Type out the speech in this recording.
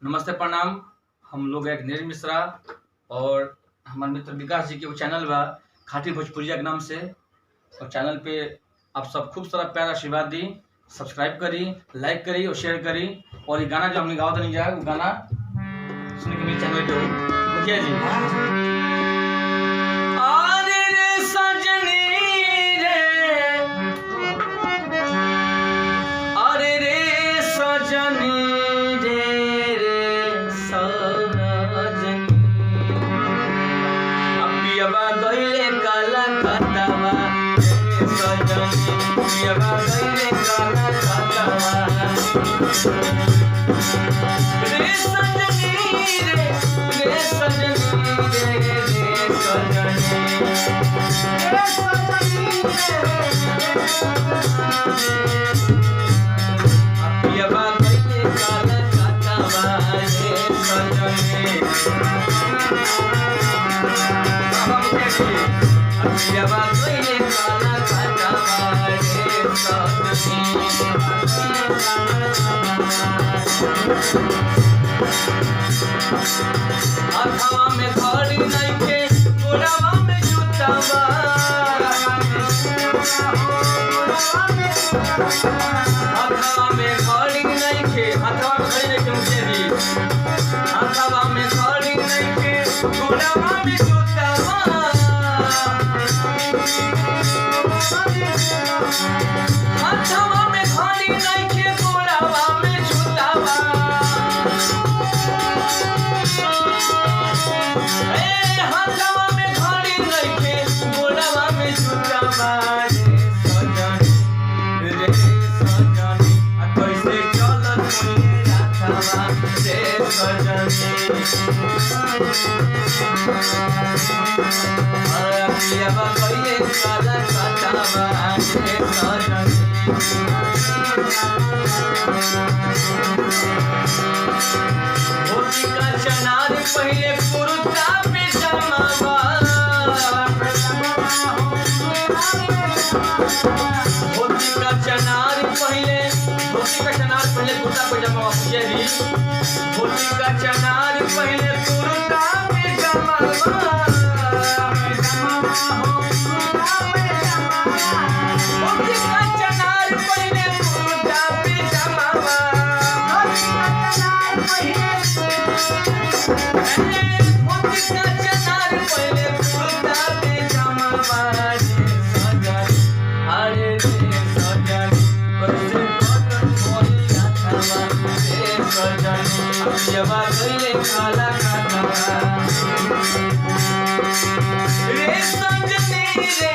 नमस्ते प्रणाम। हम लोग एक नीरज मिश्रा और हमारे मित्र विकास जी के वो चैनल बा खाटी भोजपुरिया के नाम से, और चैनल पे आप सब खूब सारा प्यार आशीर्वाद दी, सब्सक्राइब करी, लाइक करी और शेयर करी। और ये गाना जो हमने गाओ नहीं जाए वो गाना सुनने के लिए चैनल पे मुखिया जी। हवा में घड़ी नहीं के गोड़वा में जूतावा, हवा में घड़ी नहीं के, हवा में घड़ी नहीं के मुझे दी, हवा में घड़ी नहीं के गोड़वा में जूतावा, हवा में घड़ी नहीं के गोड़वा में जूतावा, चनार पहले कुर्ता पैजामा, धोती का चनार पहले कुर्ता पैजामा, धोती का चनार पहले कुर्ता पैजामा, धोती का चनार पहले कुर्ता पैजामा, रे सजनी रे